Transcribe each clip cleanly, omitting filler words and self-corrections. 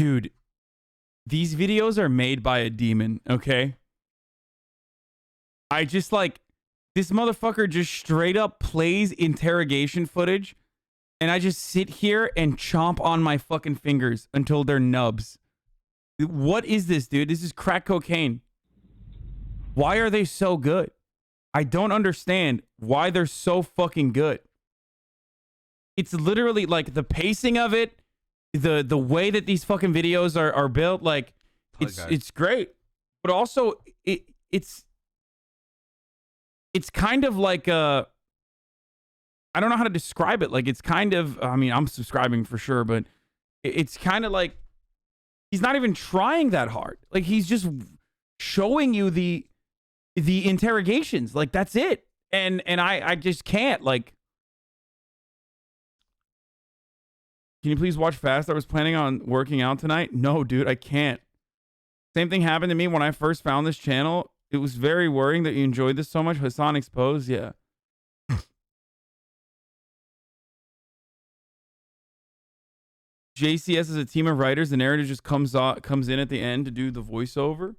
Dude, these videos are made by a demon, okay? I just like, this motherfucker just straight up plays interrogation footage, and I just sit here and chomp on my fucking fingers until they're nubs. What is this, dude? This is crack cocaine. Why are they so good? I don't understand why they're so fucking good. It's literally like the pacing of it, the way that these fucking videos are built, like it's great. But also it's kind of like I don't know how to describe it. Like it's kind of, I mean, I'm subscribing for sure, but it's kind of like he's not even trying that hard. Like he's just showing you the interrogations. Like that's it. And I just can't, like, can you please watch fast? I was planning on working out tonight. No, dude, I can't. Same thing happened to me when I first found this channel. It was very worrying that you enjoyed this so much. Hasan Exposed, yeah. JCS is a team of writers. The narrator just comes in at the end to do the voiceover.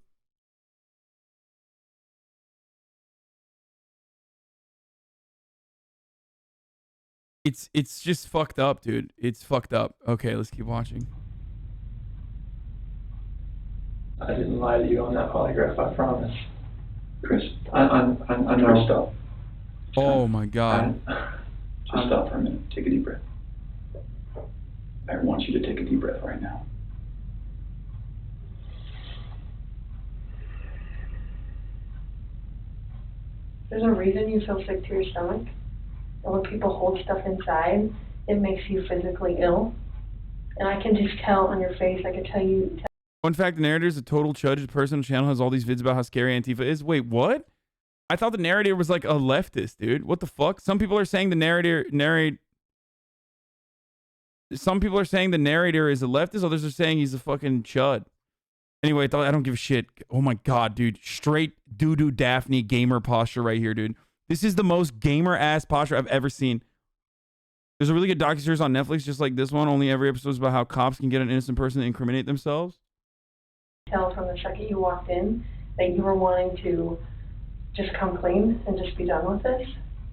It's just fucked up, dude. It's fucked up. Okay, let's keep watching. I didn't lie to you on that polygraph, I promise. Chris, I'm Chris, stop. Oh my God. Just stop for a minute. Take a deep breath. I want you to take a deep breath right now. There's a reason you feel sick to your stomach. And when people hold stuff inside, it makes you physically ill. And I can just tell on your face, I can tell you. Fun fact, the narrator is a total chudge. The person on the channel has all these vids about how scary Antifa is. Wait, what? I thought the narrator was like a leftist, dude. What the fuck? Some people are saying the narrator Some people are saying the narrator is a leftist. Others are saying he's a fucking chud. Anyway, I don't give a shit. Oh my God, dude. Straight doo-doo Daphne gamer posture right here, dude. This is the most gamer-ass posture I've ever seen. There's a really good docuseries on Netflix just like this one. Only every episode is about how cops can get an innocent person to incriminate themselves. Tell from the second you walked in that you were wanting to just come clean and just be done with this.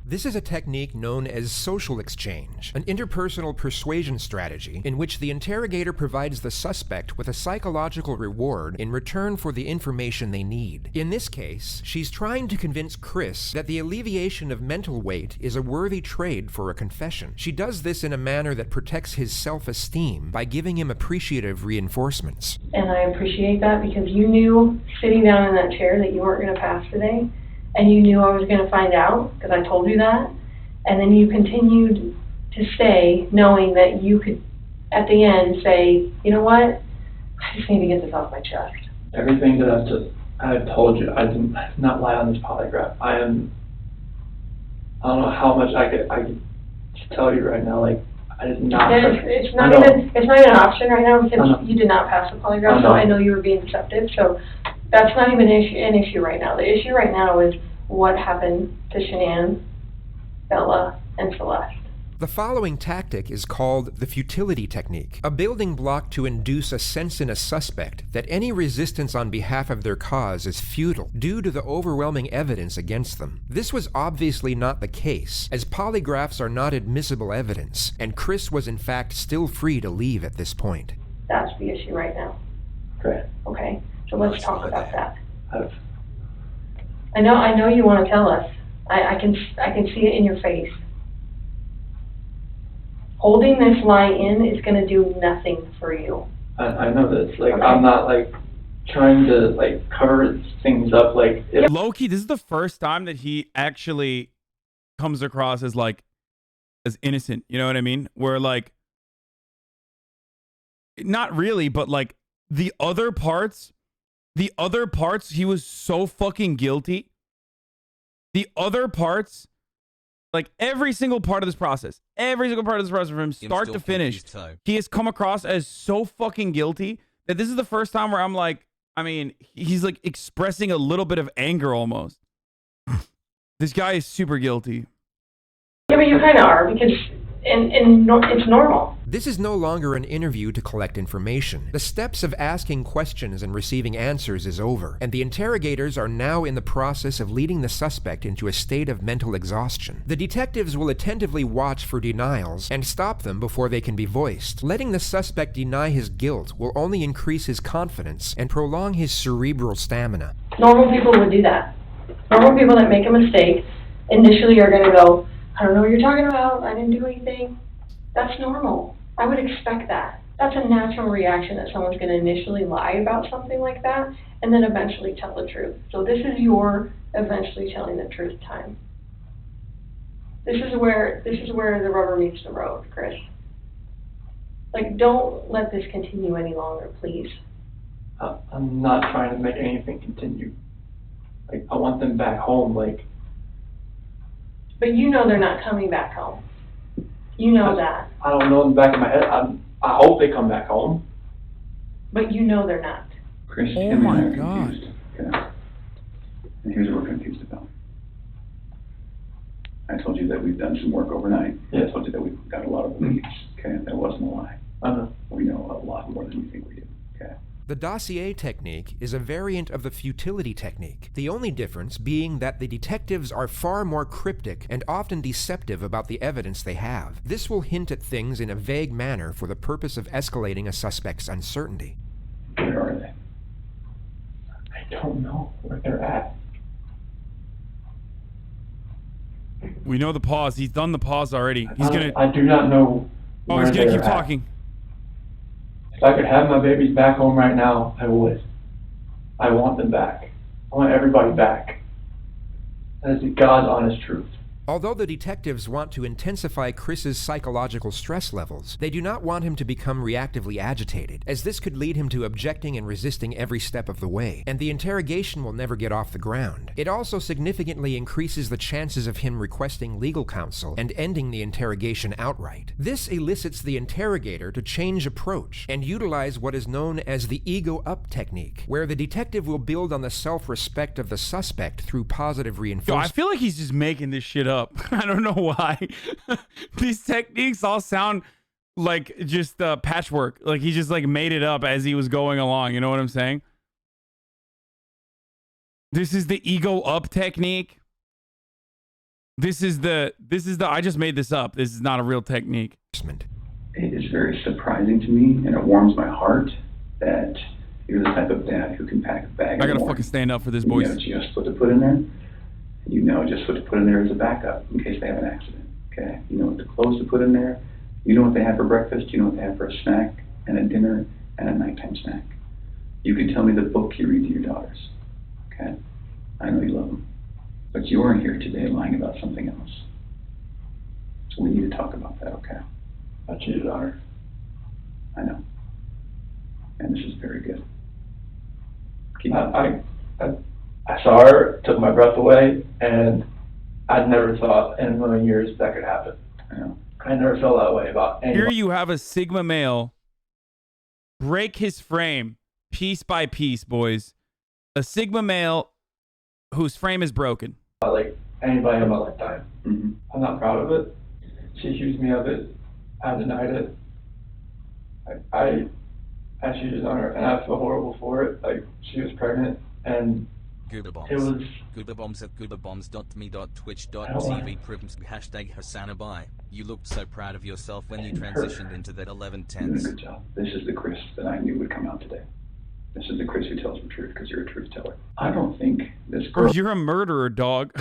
This is a technique known as social exchange, an interpersonal persuasion strategy in which the interrogator provides the suspect with a psychological reward in return for the information they need. In this case, she's trying to convince Chris that the alleviation of mental weight is a worthy trade for a confession. She does this in a manner that protects his self-esteem by giving him appreciative reinforcements. And I appreciate that because you knew sitting down in that chair that you weren't going to pass today. And you knew I was going to find out because I told you that. And then you continued to stay knowing that you could, at the end, say, you know what? I just need to get this off my chest. Everything that I've told you, I did not lie on this polygraph. I don't know how much I could tell you right now. Like, I did not. It's not even an option right now because you did not pass the polygraph, so I know you were being deceptive. So that's not even an issue right now. The issue right now is what happened to Shanann, Bella, and Celeste. The following tactic is called the futility technique, a building block to induce a sense in a suspect that any resistance on behalf of their cause is futile due to the overwhelming evidence against them. This was obviously not the case, as polygraphs are not admissible evidence, and Chris was in fact still free to leave at this point. That's the issue right now. Great. Okay, so let's talk about that. I know you want to tell us. I can see it in your face. Holding this lie in is going to do nothing for you. I know this. Like, okay. I'm not, like, trying to, like, cover things up. Like, low-key, this is the first time that he actually comes across as, like, as innocent. You know what I mean? Where, like, not really, but, like, the other parts, he was so fucking guilty. The other parts, like every single part of this process from him start to finish, he has come across as so fucking guilty that this is the first time where I'm like, I mean, he's like expressing a little bit of anger almost. This guy is super guilty. Yeah, but you kind of are because it's normal. This is no longer an interview to collect information. The steps of asking questions and receiving answers is over, and the interrogators are now in the process of leading the suspect into a state of mental exhaustion. The detectives will attentively watch for denials and stop them before they can be voiced. Letting the suspect deny his guilt will only increase his confidence and prolong his cerebral stamina. Normal people would do that. Normal people that make a mistake initially are going to go, I don't know what you're talking about, I didn't do anything. That's normal. I would expect that. That's a natural reaction that someone's going to initially lie about something like that and then eventually tell the truth. So this is your eventually telling the truth time. This is where the rubber meets the road, Chris. Like, don't let this continue any longer, please. I'm not trying to make anything continue. Like, I want them back home, like. But you know they're not coming back home. You know that. I don't know in the back of my head. I hope they come back home. But you know they're not. Chris, Oh Kim and I my are God. confused. Okay. And here's what we're confused about. I told you that we've done some work overnight. Yeah. I told you that we've got a lot of leads. Okay, that wasn't a lie. I know. We know a lot more than you think we do. Okay. The dossier technique is a variant of the futility technique, the only difference being that the detectives are far more cryptic and often deceptive about the evidence they have. This will hint at things in a vague manner for the purpose of escalating a suspect's uncertainty. Where are they? I don't know where they're at. We know the pause. He's done the pause already. He's gonna. I do not know. Oh, he's gonna keep talking. If I could have my babies back home right now, I would. I want them back. I want everybody back. That is the God's honest truth. Although the detectives want to intensify Chris's psychological stress levels, they do not want him to become reactively agitated, as this could lead him to objecting and resisting every step of the way, and the interrogation will never get off the ground. It also significantly increases the chances of him requesting legal counsel and ending the interrogation outright. This elicits the interrogator to change approach and utilize what is known as the ego-up technique, where the detective will build on the self-respect of the suspect through positive Yo, reinforcement. I feel like he's just making this shit up. I don't know why. These techniques all sound like just patchwork. Like he just like made it up as he was going along. You know what I'm saying? This is the ego up technique. This is the I just made this up. This is not a real technique. It is very surprising to me, and it warms my heart that you're the type of dad who can pack a bag. I gotta fucking stand up for this, You boys. know just what to put in there. You know just what to put in there as a backup in case they have an accident. Okay? You know what the clothes to put in there. You know what they have for breakfast. You know what they have for a snack and a dinner and a nighttime snack. You can tell me the book you read to your daughters. Okay? I know you love them. But you are here today lying about something else. So we need to talk about that, okay? I cheated on her. I know. And this is very good. Keep I saw her, took my breath away, and I never thought in a million years that could happen. I know. I never felt that way about Here anyone. you have a Sigma male break his frame piece by piece, boys. A Sigma male whose frame is broken. Like anybody in my lifetime. Mm-hmm. I'm not proud of it. She accused me of it. I denied it. I cheated on her, and I feel horrible for it. Like, she was pregnant, and Goober bombs. it was, Goober bombs at gooberbombs.me.twitch.tv prims hashtag Hasanabi. You looked so proud of yourself when you transitioned into that 11 You're doing a tenths. good job. This is the Chris that I knew would come out today. This is the Chris who tells the truth because you're a truth teller. I don't think this Or girl you're a murderer, dog.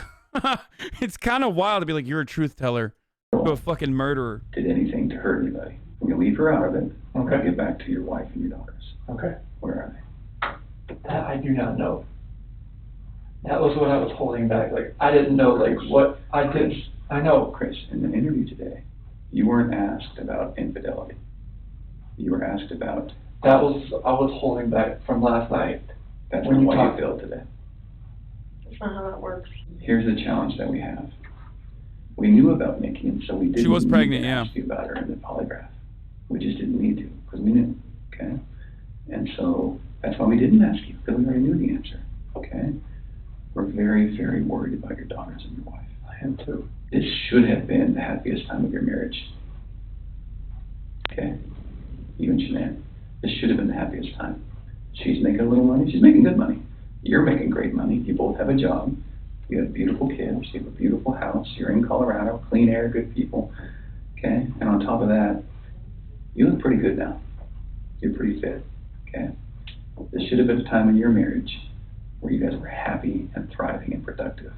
It's kind of wild to be like, you're a truth teller to a fucking murderer. did anything to hurt anybody. When you leave her out of it, Okay. get back to your wife and your daughters. okay. Where are they? That I do not know. That was what I was holding back. Like, I didn't know, like, what I did. I know. Chris, in the interview today, you weren't asked about infidelity. You were asked about, I was holding back from last night. that's When not you why talk- you failed today. That's not how that works. Here's the challenge that we have. We knew about Nikki, and so we didn't was need pregnant, to yeah. ask you about her in the polygraph. We just didn't need to, because we knew, okay? And so, that's why we didn't ask you, because we already knew the answer, okay? We're very, very worried about your daughters and your wife. I am too. This should have been the happiest time of your marriage. okay? You and Shanann. This should have been the happiest time. She's making a little money. She's making good money. You're making great money. You both have a job. You have beautiful kids. You have a beautiful house. You're in Colorado. Clean air, good people. Okay? And on top of that, you look pretty good now. You're pretty fit. Okay? This should have been a time in your marriage where you guys were happy and thriving and productive.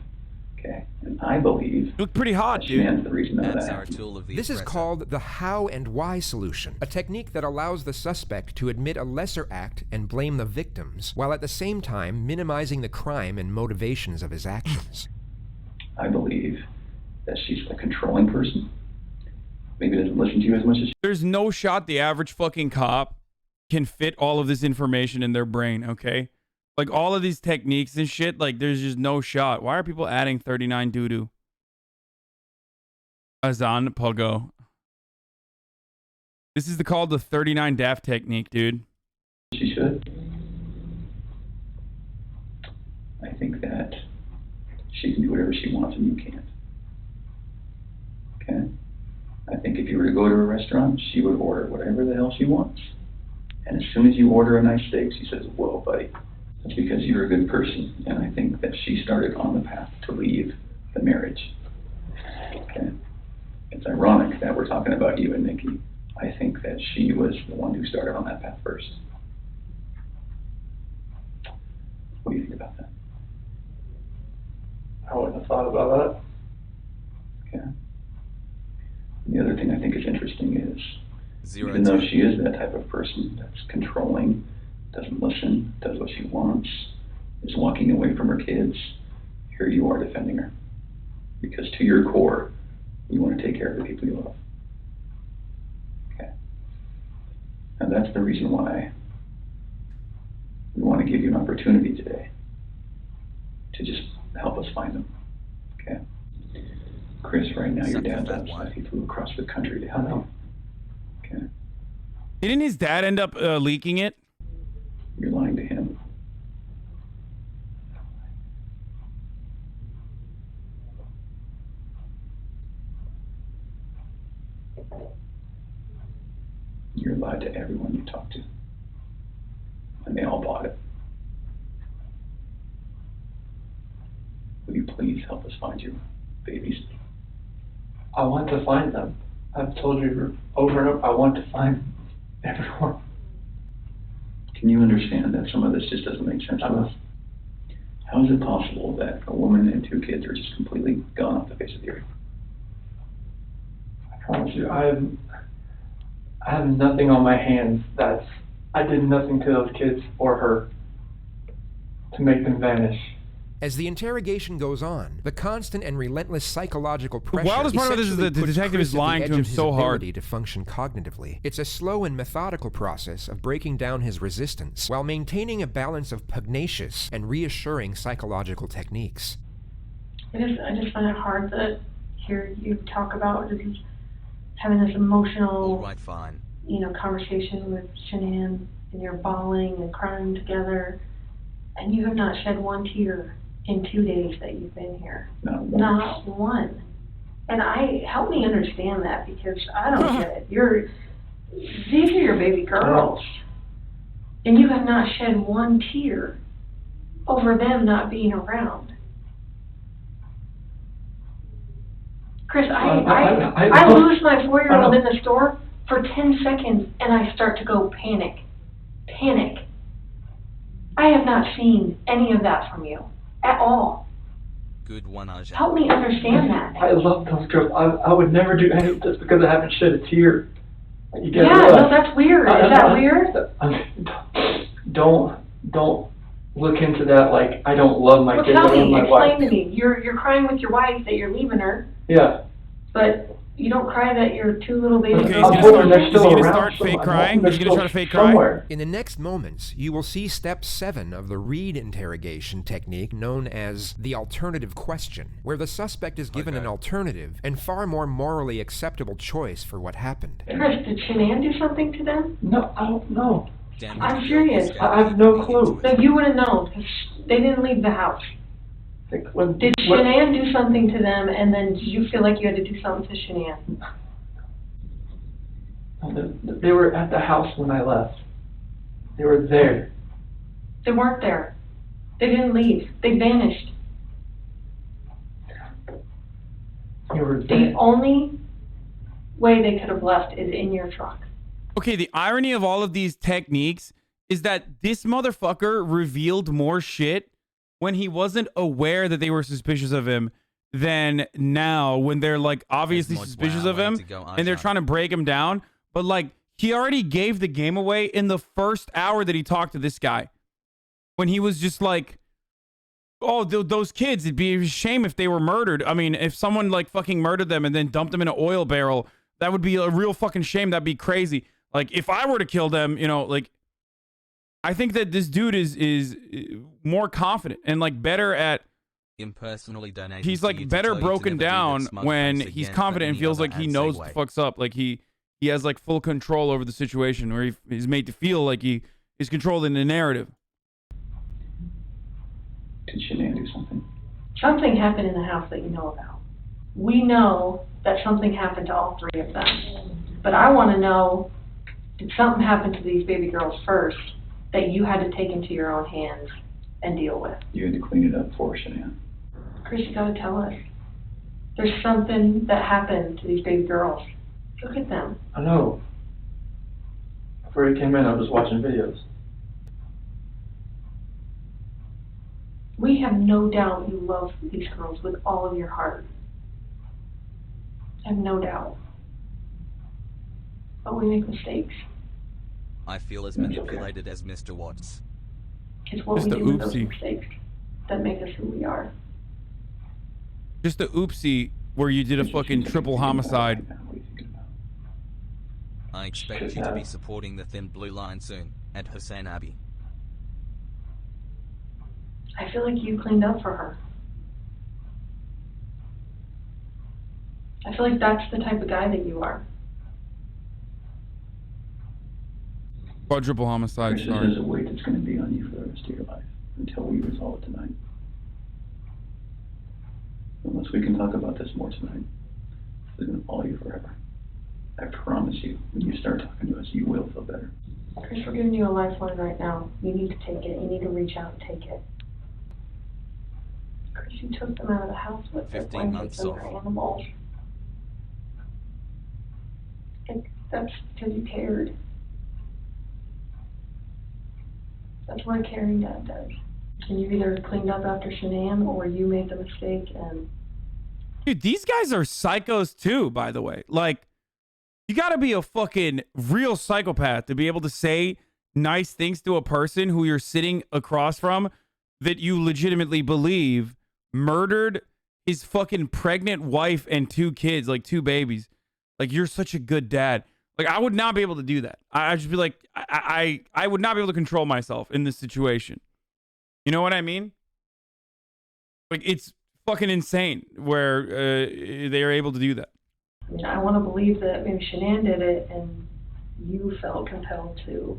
Okay? And I believe You look pretty hot, that dude. Shannon's the reason none of That's that our happened. tool of the This is oppressor. called the how and why solution, a technique that allows the suspect to admit a lesser act and blame the victims, while at the same time minimizing the crime and motivations of his actions. I believe that she's a controlling person. Maybe doesn't listen to you as much as she There's no shot the average fucking cop can fit all of this information in their brain, okay? Like, all of these techniques and shit, like, there's just no shot. Why are people adding 39 doo-doo? Hasan Pogo. This is called the 39 daft technique, dude. should. I think that she can do whatever she wants and you can't. Okay? I think if you were to go to a restaurant, she would order whatever the hell she wants. And as soon as you order a nice steak, she says, whoa, buddy. That's because you're a good person. And I think that she started on the path to leave the marriage. Okay? It's ironic that we're talking about you and Nikki. I think that she was the one who started on that path first. What do you think about that? I wouldn't have thought about Okay. And the other thing I think is interesting is, Zero even though two. she is that type of person that's controlling, doesn't listen, does what she wants, is walking away from her kids, here you are defending her. Because to your core, you want to take care of the people you love. Okay. And that's the reason why we want to give you an opportunity today to just help us find them. Okay. Chris, right now your Suck dad's that upset. one. He flew across the country to help you. Okay. Didn't his dad end up leaking it? You're lying to him. You're lied to everyone you talk to. And they all bought it. Will you please help us find your babies? I want to find them. I've told you over and over, I want to find everyone. Can you understand that some of this just doesn't make sense to us? How is it possible that a woman and 2 kids are just completely gone off the face of the earth? I promise you, I have nothing on my hands I did nothing to those kids or her to make them vanish. As the interrogation goes on, the constant and relentless psychological pressure wildest part about this is essentially the puts detective Chris is at the lying to edge him of his so hard. ability to function cognitively. It's a slow and methodical process of breaking down his resistance while maintaining a balance of pugnacious and reassuring psychological techniques. I just find it hard to hear you talk about just having this emotional, Alright, fine. conversation with Shanann, and you're bawling and crying together, and you have not shed one tear in 2 days that you've been here. Not once. Not one. And help me understand that, because I don't get it. These are your baby girls. And you have not shed one tear over them not being around. Chris, I lose my 4-year-old in the store for 10 seconds and I start to go panic. Panic. I have not seen any of that from you at all. Good one, Ajay. Help me understand that. I love those girls. I would never do any of this because I haven't shed a tear. You get Yeah, it? no, that's weird. Is that weird? Don't look into that like I don't love my Well, kids. tell I love me, my wife. explain to me. You're crying with your wife that you're leaving her, Yeah. but you don't cry that your 2 little baby Okay, girls he's are gonna leaving start- you. is he gonna around start fake somewhere. crying? They're Is he gonna still try to fake cry? somewhere. In the next moments, you will see step 7 of the Reed interrogation technique known as the alternative question, where the suspect is given an alternative and far more morally acceptable choice for what happened. Chris, did Shanann do something to them? No, I don't know. Damn it, I'm you serious. almost I have no clue. into it. No, you would have known, because they didn't leave the house. Like, when, Did what- Shanann do something to them, and then did you feel like you had to do something to Shanann? They were at the house when I left. They were there. They weren't there. They didn't leave. They vanished. They were The there. only way they could have left is in your truck. Okay, the irony of all of these techniques is that this motherfucker revealed more shit when he wasn't aware that they were suspicious of him than now when they're like obviously suspicious of him and they're trying to break him down. But like, he already gave the game away in the first hour that he talked to this guy. When he was just like, oh, those kids, it'd be a shame if they were murdered. I mean, if someone like fucking murdered them and then dumped them in an oil barrel, that would be a real fucking shame. That'd be crazy. Like, if I were to kill them, you know, like, I think that this dude is more confident and like better at, Impersonally donated. he's like better broken down when he's confident and feels like he knows what the fuck's up. Like he has like full control over the situation, where he's made to feel like he is controlling the narrative. Did Shanann do something? Something happened in the house that you know about. We know that something happened to all three of them. But I want to know, did something happen to these baby girls first that you had to take into your own hands and deal with? You had to clean it up for Shanann. Chris, you gotta tell us. There's something that happened to these baby girls. Look at them. I know. Before you came in, I was watching videos. We have no doubt you love these girls with all of your heart. I have no doubt. But we make mistakes. I feel as manipulated as Mr. Watts. It's what Just we a do with those oopsie. mistakes that make us who we are. Just the oopsie where you did a fucking triple homicide. What are you thinking about? I expect you to be supporting the Thin Blue Line soon at Hasanabi. I feel like you cleaned up for her. I feel like that's the type of guy that you are. Quadruple homicide, Chris, sorry. there's a weight that's going to be on you for the rest of your life until we resolve it tonight. Unless we can talk about this more tonight, it's going to follow you forever. I promise you, when you start talking to us, you will feel better. Chris, we're giving you a lifeline right now. You need to take it. You need to reach out and take it. Chris, you took them out of the house with their 15 blankets months and their off. animals. And that's because you cared. That's what a caring dad does. And you either cleaned up after Shanann or you made the mistake and... Dude, these guys are psychos too, by the way. Like, you gotta be a fucking real psychopath to be able to say nice things to a person who you're sitting across from that you legitimately believe murdered his fucking pregnant wife and 2 kids, like 2 babies. Like, you're such a good dad. Like, I would not be able to do that. I'd just be like, I would not be able to control myself in this situation. You know what I mean? Like, it's fucking insane where they are able to do that. I mean, I want to believe that maybe Shanann did it and you felt compelled to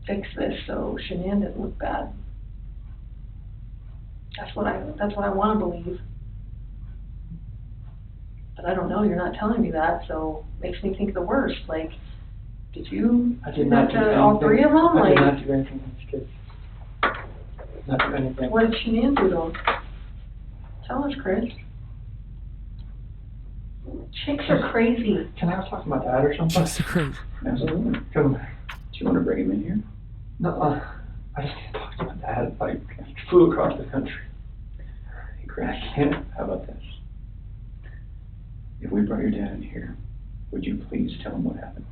fix this so Shanann didn't look bad. That's what I want to believe. But I don't know, you're not telling me that, so it makes me think the worst. Like, did you I did not do to anything. all 3 of them? I did Like, not do anything with these kids. Not do anything. what did Shanann do to them? Tell us, Chris. Chicks are crazy. Can I talk to my dad or something? That's crazy. Absolutely. Do Come. you want to bring him in here? No, I just can't talk to my dad. Like, he flew across the country. Hey, Chris, I can't. how about this? If we brought your dad in here, would you please tell him what happened?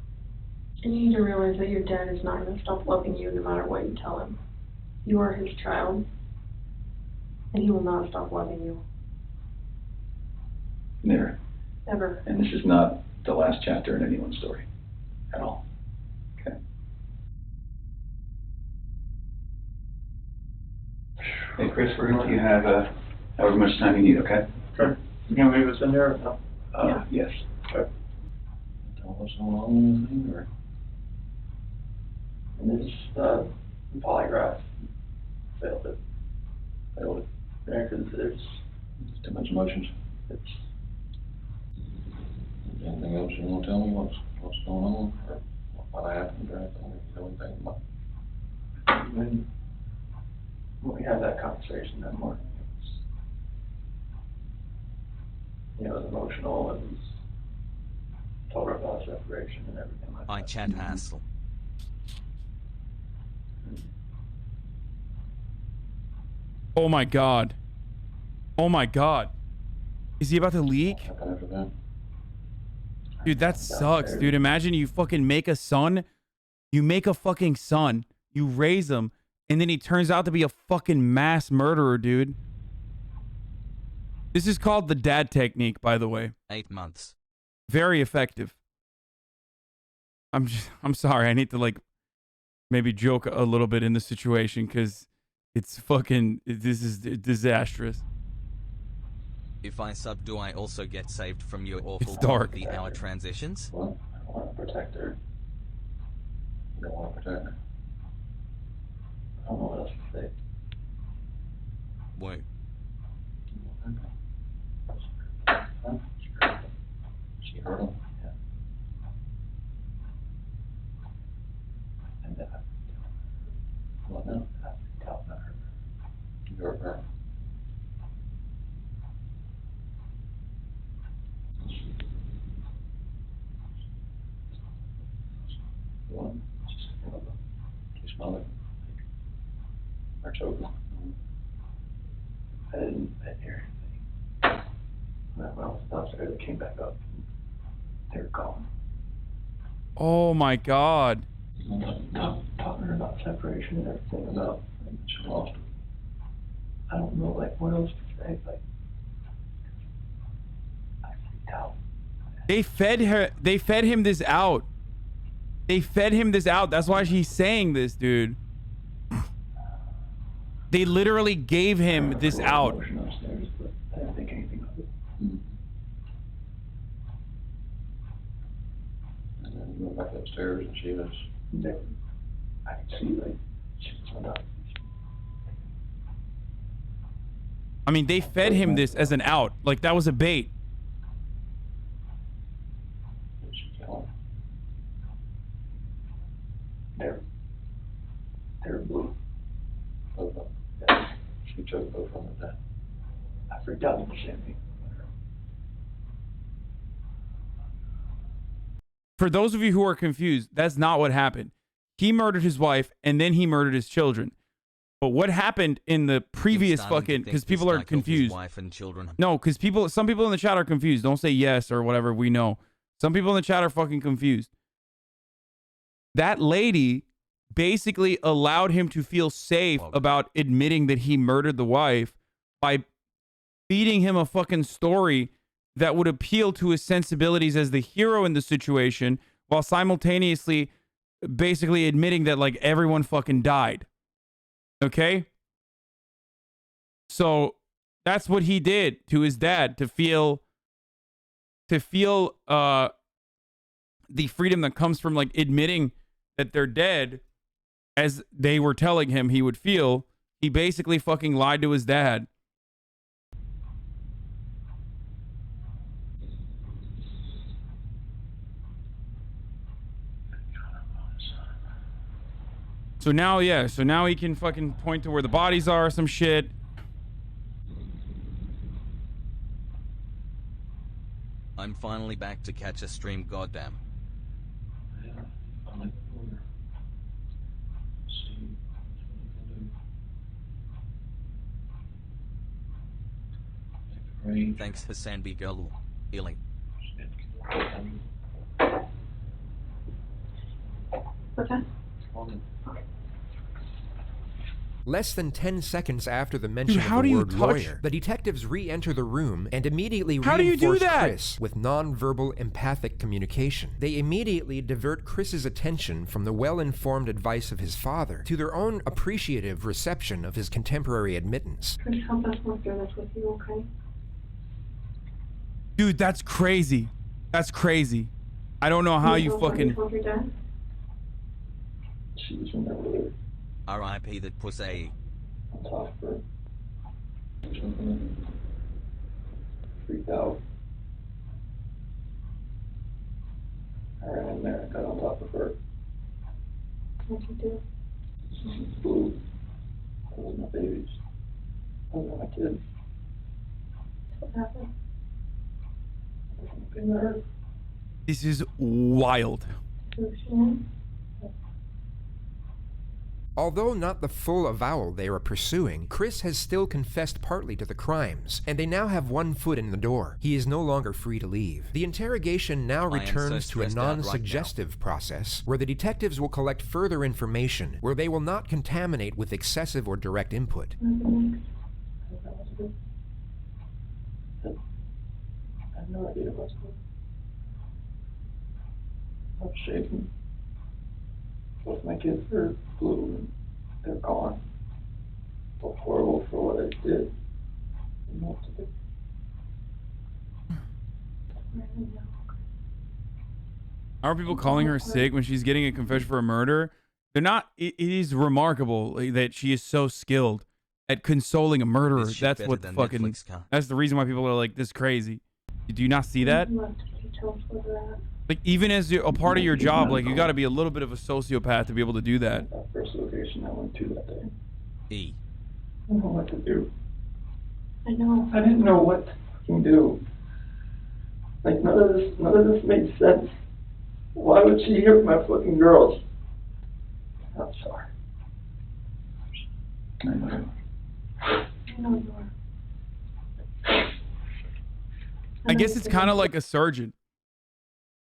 And you need to realize that your dad is not going to stop loving you no matter what you tell him. You are his child, and he will not stop loving you, There. ever. And this is not the last chapter in anyone's story. At all. Okay. Hey, Chris, we're going to let you have however much time you need, okay? Sure. You can leave us in there or no? Yeah. Yes. Sure. Tell us how long anything, or? And this, polygraph failed it. Yeah, because there's Too much emotions. it's Anything else you want to tell me? What's going on, or what happened, or anything? You know anything about? When we had that conversation that morning, it was emotional. It was told her about separation and everything like that. I chat hassle. Oh my god. Oh my god. Is he about to leak? What happened after that? Dude, that sucks, dude. Imagine you fucking make a son. You make a fucking son. You raise him. And then he turns out to be a fucking mass murderer, dude. This is called the dad technique, by the way. 8 months. Very effective. I'm sorry. I need to like maybe joke a little bit in the situation because it's fucking, this is disastrous. If I sub, do I also get saved from your awful dark. the hour transitions? What? I want to protect her. You don't want to protect her? I don't know what else to say. Wait. Huh? She hurt him? Yeah. And What now? I freaked out about her. You hurt her? What? She smelled it. Or choking. I didn't hear anything. When I was downstairs, they came back up. They were gone. Oh my god. Talking to her about separation and everything about. She lost it. I don't know, like, what else to say. Like, I freaked out. They fed him this out. They fed him this out. That's why he's saying this, dude. They literally gave him this out. Upstairs, but I didn't think anything of it. And then you went back upstairs and she was... I could see, like, she was not. I mean, they fed him this as an out. Like, that was a bait. Did she kill him? They're blue. Both of them. Yeah. She took both of them to death. I freaked out at the same thing. For those of you who are confused, that's not what happened. He murdered his wife and then he murdered his children. But what happened in the previous fucking, because people are confused. Wife and children. No, because some people in the chat are confused. Don't say yes or whatever. We know. Some people in the chat are fucking confused. That lady basically allowed him to feel safe about admitting that he murdered the wife by feeding him a fucking story that would appeal to his sensibilities as the hero in the situation while simultaneously basically admitting that like everyone fucking died. Okay? So that's what he did to his dad to feel the freedom that comes from like admitting that they're dead as they were telling him he would feel. He basically fucking lied to his dad. So now, yeah, so now he can fucking point to where the bodies are or some shit. I'm finally back to catch a stream, goddamn. Yeah, I'm like, see what you can do. Thanks, Hasanabi girl. Healing. What's that? Less than 10 seconds after the mention how of do the you word touch- lawyer, the detectives re-enter the room and immediately How do you do reinforce that? Chris with non-verbal empathic communication. They immediately divert Chris's attention from the well-informed advice of his father to their own appreciative reception of his contemporary admittance. Chris, help us work through this with you, okay? Dude, that's crazy. That's crazy. I don't know how you told fucking... your dad? She was in there with her R.I.P. that pussy. on top of her. Freaked out. I ran in there and got on top of her. What'd you do? She flew. Those are my babies. Those are my kids. What happened? Been hurt. This is wild. Who's she in? Although not the full avowal they are pursuing, Chris has still confessed partly to the crimes, and they now have one foot in the door. He is no longer free to leave. The interrogation now I am so returns to a stressed out right now. non-suggestive process, where the detectives will collect further information, where they will not contaminate with excessive or direct input. What's next? I don't know what to do. I have no idea what's going on. I'm shaking. Both my kids are blue and they're gone. So horrible for what I did. I don't know what to do. How are people calling her sick when she's getting a confession for a murder? They're not. It is remarkable that she is so skilled at consoling a murderer. This shit That's better what than fucking. Netflix, huh? That's the reason why people are like this crazy. Do you not see that? What details were that? Like even as a part of your job, like you got to be a little bit of a sociopath to be able to do that. That first location I went to that day. E. I don't know what to do. I know. I didn't know what to fucking do. Like none of this made sense. Why would she hurt my fucking girls? I'm sorry. I know. I know you are. I guess it's kind of like a surgeon.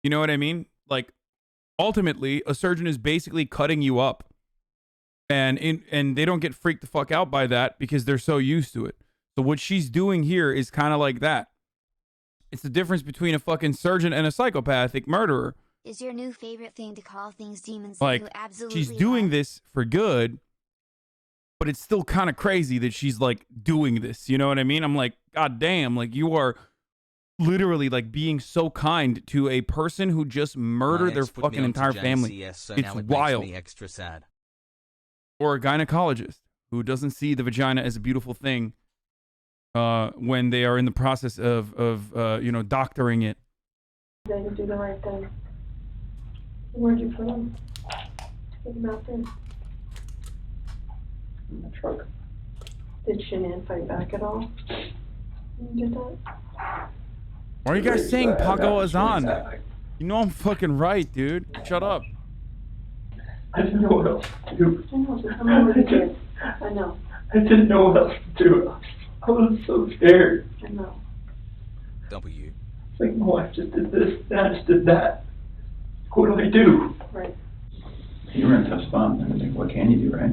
You know what I mean? Like, ultimately, a surgeon is basically cutting you up, and they don't get freaked the fuck out by that because they're so used to it. So what she's doing here is kind of like that. It's the difference between a fucking surgeon and a psychopathic murderer. Is your new favorite thing to call things demons Like, that you absolutely she's doing love? this for good, but it's still kind of crazy that she's like doing this. You know what I mean? I'm like, God damn, like you are literally like being so kind to a person who just murdered My their ex put me fucking onto entire Jan family. CS, so It's now it wild. Makes me extra sad. Or a gynecologist who doesn't see the vagina as a beautiful thing when they are in the process of doctoring it. They didn't do the right thing. Where'd you put them? Get them out there. In the truck. Did Shanann fight back at all? You did that? Why are you guys saying Pago Hassan? I You know I'm fucking right, dude. Shut up. didn't know what else to do. I know, so tell me what you did. I know. I didn't know what else to do. I was so scared. I know. W. It's like my wife just did this and I just did that. What do I do? Right. You were in a tough spot. I was like, what can you do, right?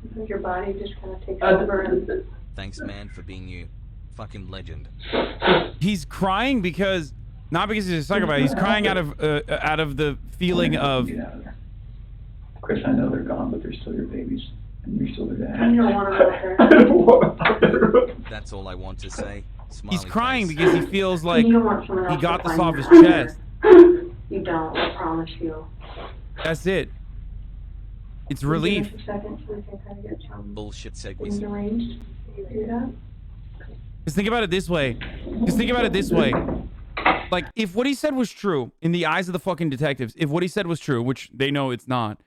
Sometimes your body just kind of takes I over and Thanks, man, for being you. Fucking legend. He's crying because not because he's a psychopath. He's crying out of the feeling of Get out of there. Chris, I know they're gone, but they're still your babies, and you're still their dad. I don't want them out there. I don't want them out there. That's all I want to say. Smiley he's crying face. because he feels like You don't want someone he else got to this find off your his murder. chest. You don't, I promise you. That's it. It's Can you relief. give us a second so we can kind of get some Bullshit things segues. arranged? Can you do that? Just think about it this way. Just think about it this way. Like, if what he said was true in the eyes of the fucking detectives, if what he said was true, which they know it's not,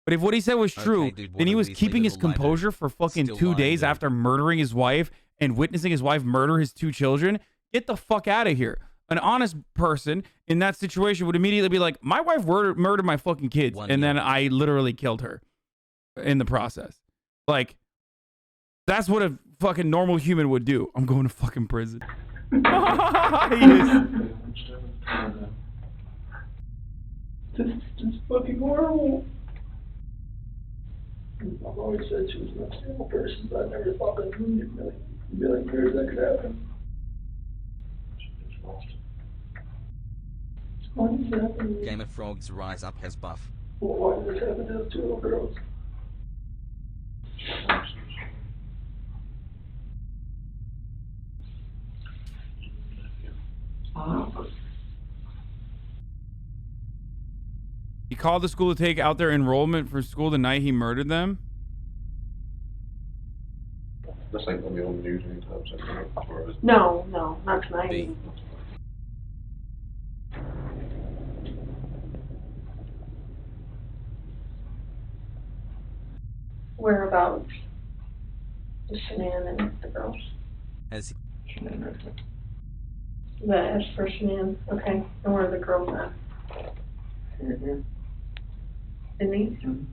but if what he said was true, Okay, dude, then he what a was weaselly keeping his little lighter. composure for fucking Still 2 lying, days dude. after murdering his wife and witnessing his wife murder his 2 children. Get the fuck out of here. An honest person in that situation would immediately be like, my wife murdered my fucking kids, One and then year. I literally killed her in the process. Like, that's what a fucking normal human would do. I'm going to fucking prison. Yes. This is just fucking horrible. I've always said she was an unstable person, but I never thought that in a million years that could happen. Why did this happen to me? Game of Frogs Rise Up has buff. Why did this happen to those 2 little girls? He called the school to take out their enrollment for school the night he murdered them. This ain't gonna be on the news anytime soon, as far as No, not tonight. B. whereabouts is Shanann and the girls? As The S for Shanann, okay. And where are the girls at? Here. In these? Mhm.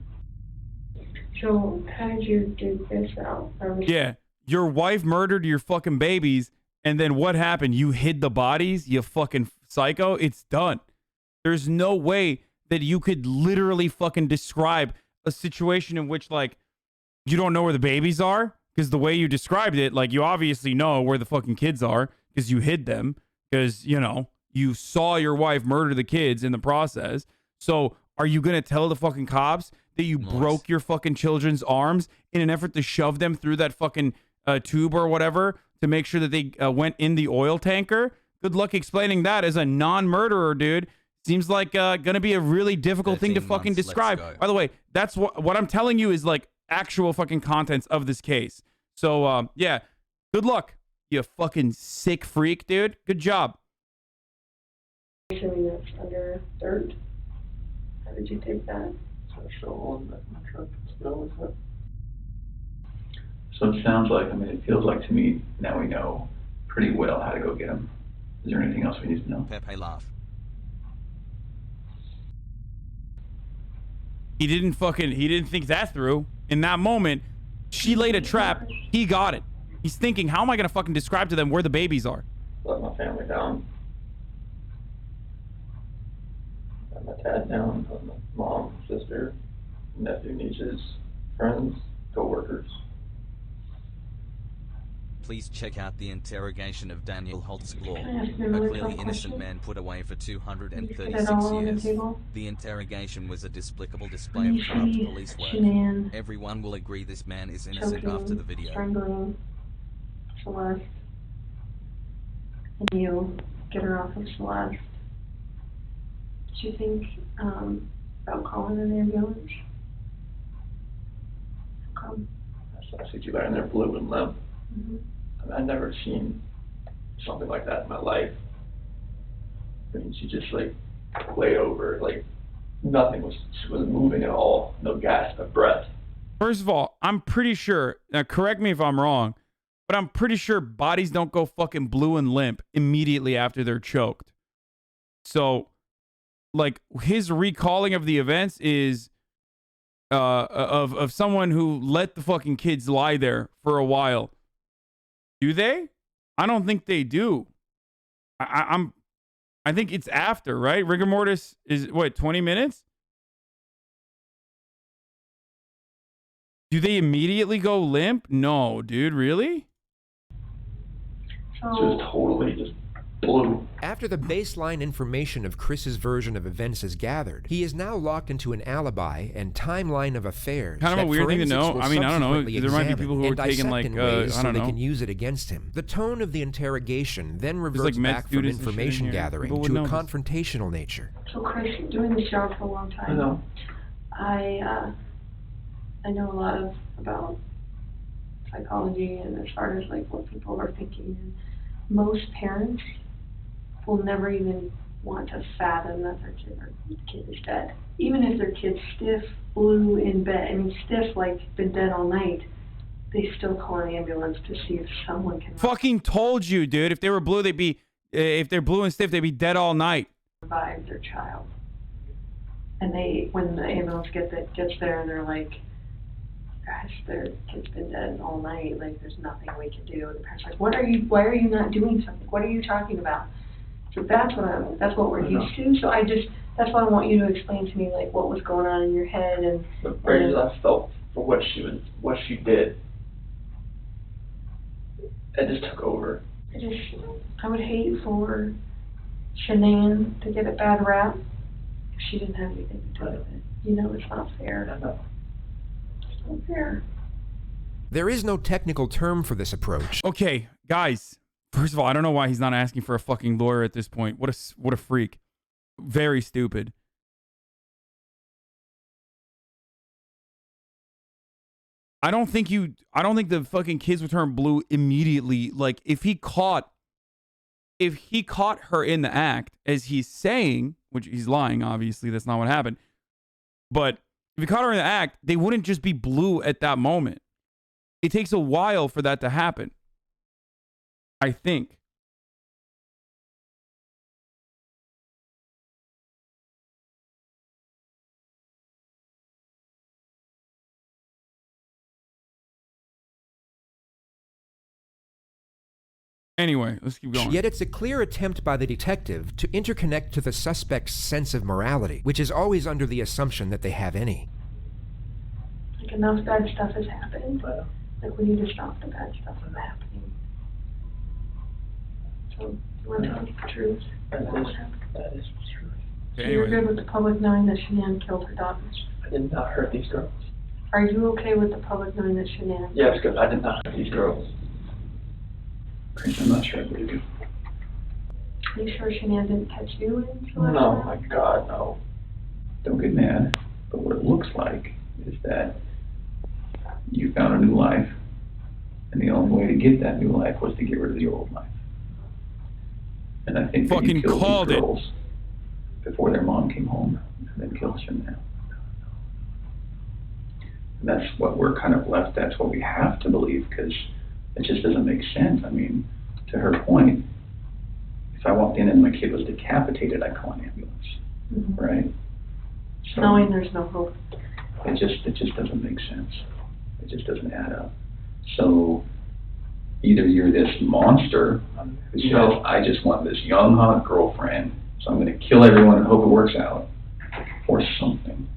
So how did you do this out? Yeah, your wife murdered your fucking babies, and then what happened? You hid the bodies, you fucking psycho? It's done. There's no way that you could literally fucking describe a situation in which, like, you don't know where the babies are, because the way you described it, like, you obviously know where the fucking kids are, because you hid them, because, you know, you saw your wife murder the kids in the process. So are you going to tell the fucking cops that you broke your fucking children's arms in an effort to shove them through that fucking tube or whatever to make sure that they went in the oil tanker? Good luck explaining that as a non-murderer, dude. Seems like gonna be a really difficult thing to 13 fucking months, let's describe. go. By the way, that's what I'm telling you is like actual fucking contents of this case. So yeah, good luck, you fucking sick freak, dude. Good job. Assuming that's under third. How did you take that? So I show on that my truck still with it. So it sounds like, I mean, it feels like to me, now we know pretty well how to go get him. Is there anything else we need to know? Pepe laugh. He didn't think that through. In that moment, she laid a trap. He got it. He's thinking, how am I gonna fucking describe to them where the babies are? Let my family down. Let my dad down, let my mom, sister, nephew, nieces, friends, co-workers. Please check out the interrogation of Daniel Holtzclaw, Can I ask you a another clearly tough innocent question? man put away for Can you put 236 it all on the years. table? The interrogation was a despicable display Can of you corrupt see police work. Shanann Everyone will agree this man is innocent choking, after the video. strangling Celeste, and you get her off of Celeste? Did you think about calling an ambulance? How come? I see you laying there blue and limp. Mhm. I mean, I've never seen something like that in my life. I mean, she just like laid over, like nothing was moving at all, no gasp of breath. First of all, I'm pretty sure, now correct me if I'm wrong, but I'm pretty sure bodies don't go fucking blue and limp immediately after they're choked. So, like, his recalling of the events is of someone who let the fucking kids lie there for a while. Do they? I don't think they do. I think it's after, right? Rigor mortis is what, 20 minutes? Do they immediately go limp? No, dude, really? Just So, totally just blew. After the baseline information of Chris's version of events is gathered, he is now locked into an alibi and timeline of affairs. Kind of a that weird thing to forensics know. will I mean, I don't know. subsequently There might be examine people who are and taking, dissect like, in ways I so don't they know. can use it against him. The tone of the interrogation then like reverts med back from students and shit in information here. gathering People would to a know this. confrontational nature. so Chris, doing this job for a long time. I know. I know a lot about psychology and as far as like what people are thinking. And most parents will never even want to fathom that their kid is dead. Even if their kid's stiff, blue in bed, I mean stiff like been dead all night, they still call an ambulance to see if someone can Fucking told you, dude. If they were blue, they'd be, if they're blue and stiff, they'd be dead all night. revive their child. And when the ambulance gets there, they're like, gosh, their kid's been dead all night, like there's nothing we can do. And the parents are like, why are you not doing something? What are you talking about? So that's what we're used to. So that's why I want you to explain to me like what was going on in your head and The rage I felt for what she did, it just took over. I would hate for Shanann to get a bad rap if she didn't have anything to do with it. You know, it's not fair. I know. It's not fair. There is no technical term for this approach. Okay, guys. First of all, I don't know why he's not asking for a fucking lawyer at this point. What a freak. Very stupid. I don't think the fucking kids would turn blue immediately. Like if he caught her in the act, as he's saying, which he's lying, obviously, that's not what happened. But If you caught her in the act, they wouldn't just be blue at that moment. It takes a while for that to happen. I think. Anyway, let's keep going. Yet it's a clear attempt by the detective to interconnect to the suspect's sense of morality, which is always under the assumption that they have any. Like, enough bad stuff has happened. Like, we need to stop the bad stuff from happening. So, do you want to tell us the truth? That is the truth. So you're good with the public knowing that Shanann killed her daughters? I did not hurt these girls. Are you okay with the public knowing that Shanann? Yes, good. I did not hurt these girls. Chris, I'm not sure I believe you. Are you sure Shanann didn't catch you in some of No, that? my God, no. Don't get mad, but what it looks like is that you found a new life, and the only way to get that new life was to get rid of the old life. And I think that you Fucking killed called these it. girls before their mom came home, and then killed Shanann. And that's what we're kind of left, that's what we have to believe, because it just doesn't make sense. I mean, to her point, if I walked in and my kid was decapitated, I'd call an ambulance, right? So Knowing there's no hope. it just doesn't make sense. It just doesn't add up. So either you're this monster who says, No. I just want this young, hot girlfriend, so I'm going to kill everyone and hope it works out, or something.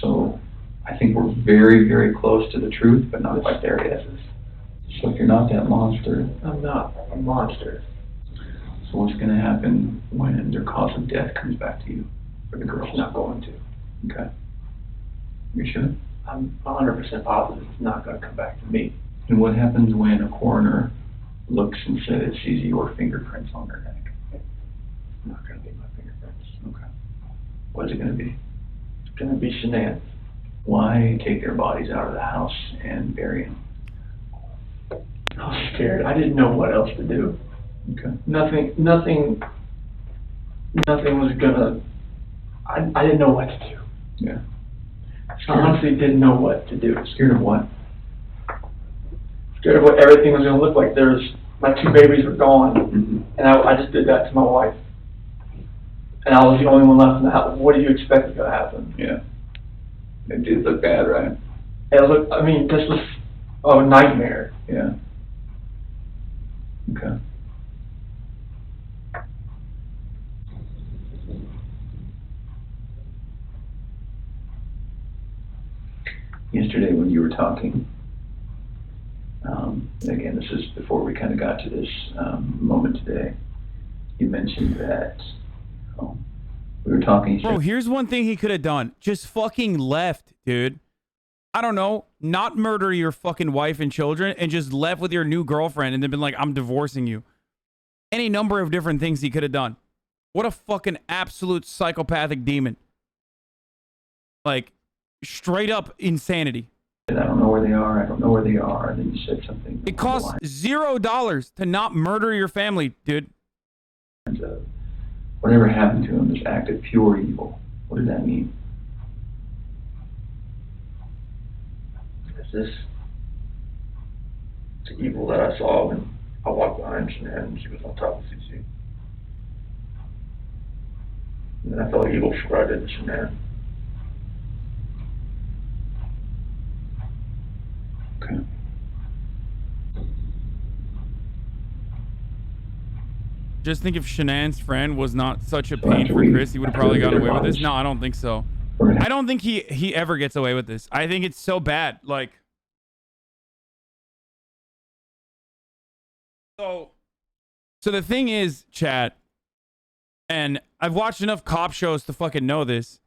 So I think we're very, very close to the truth, but not quite there yet. So if you're not that monster, I'm not a monster. so what's going to happen when their cause of death comes back to you, for the girls? It's not going to. Okay. You sure? I'm 100% positive it's not going to come back to me. And what happens when a coroner looks and says, sees your fingerprints on their neck? It's not going to be my fingerprints. Okay. What is it going to be? It's going to be Shanann's. Why take their bodies out of the house and bury them? I was scared. I didn't know what else to do. Okay. Nothing was gonna, I didn't know what to do. Yeah. I honestly didn't know what to do. Scared of what? Scared of what everything was gonna look like. My two babies were gone, Mm-hmm. and I just did that to my wife. And I was the only one left in the house. What do you expect is gonna happen? Yeah. It did look bad, right? It looked, I mean, this was a nightmare. Yeah. Okay. Yesterday when you were talking, again, this is before we kind of got to this moment today, you mentioned that we were talking. Bro, here's one thing he could have done. Just fucking left, dude. I don't know. Not murder your fucking wife and children and just left with your new girlfriend and then been like, I'm divorcing you. Any number of different things he could have done. What a fucking absolute psychopathic demon. Like, straight up insanity. I don't know where they are. I don't know where they are. And then you said something. It costs $0 to not murder your family, dude. Whatever happened to him, this act of pure evil. What does that mean? It's the evil that I saw when I walked behind Shanann and she was on top of CC. And then I felt evil for what I did to Shanann. Okay. Just think if Shanann's friend was not such a pain for Chris, he would have probably gotten away with this. No, I don't think so. I don't think he ever gets away with this. I think it's so bad. Like, so the thing is, chat, and I've watched enough cop shows to fucking know this.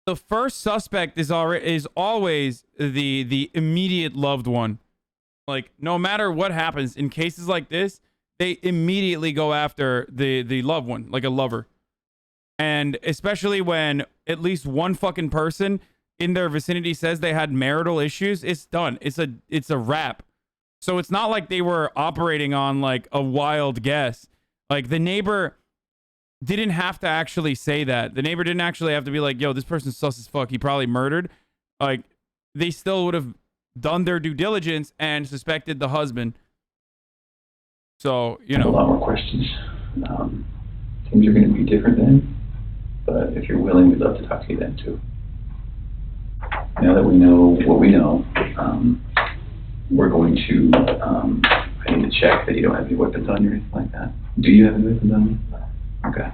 The first suspect is always the immediate loved one. Like, no matter what happens in cases like this, they immediately go after the loved one, like a lover. And especially when at least one fucking person in their vicinity says they had marital issues, it's done. It's a wrap. So it's not like they were operating on like a wild guess. Like the neighbor didn't have to actually say that. The neighbor didn't actually have to be like, yo, this person's sus as fuck. He probably murdered. Like, they still would have done their due diligence and suspected the husband. So, you I have a know. lot more questions. Things are going to be different then, but if you're willing, we'd love to talk to you then too. Now that we know what we know, we're going to, I need to check that you don't have any weapons on you or anything like that. Do you have any weapons on you? Okay.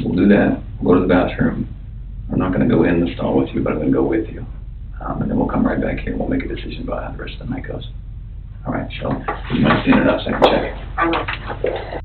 We'll do that. We'll go to the bathroom. I'm not going to go in the stall with you, but I'm going to go with you. And then we'll come right back here and we'll make a decision about how the rest of the night goes. All right, so you might stand it up so I can check.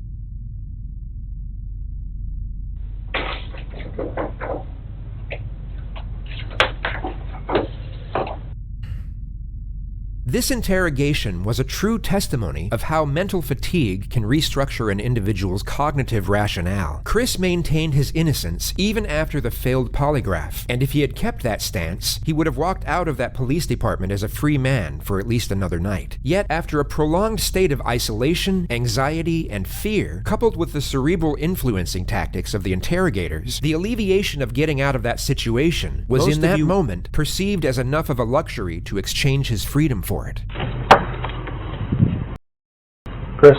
This interrogation was a true testimony of how mental fatigue can restructure an individual's cognitive rationale. Chris maintained his innocence even after the failed polygraph, and if he had kept that stance, he would have walked out of that police department as a free man for at least another night. Yet, after a prolonged state of isolation, anxiety, and fear, coupled with the cerebral influencing tactics of the interrogators, the alleviation of getting out of that situation was in that moment perceived as enough of a luxury to exchange his freedom for it. Chris,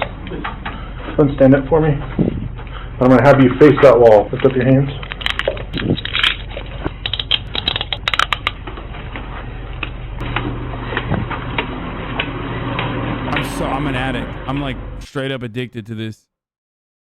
come stand up for me. I'm going to have you face that wall. Lift up your hands. I'm an addict. I'm like straight up addicted to this.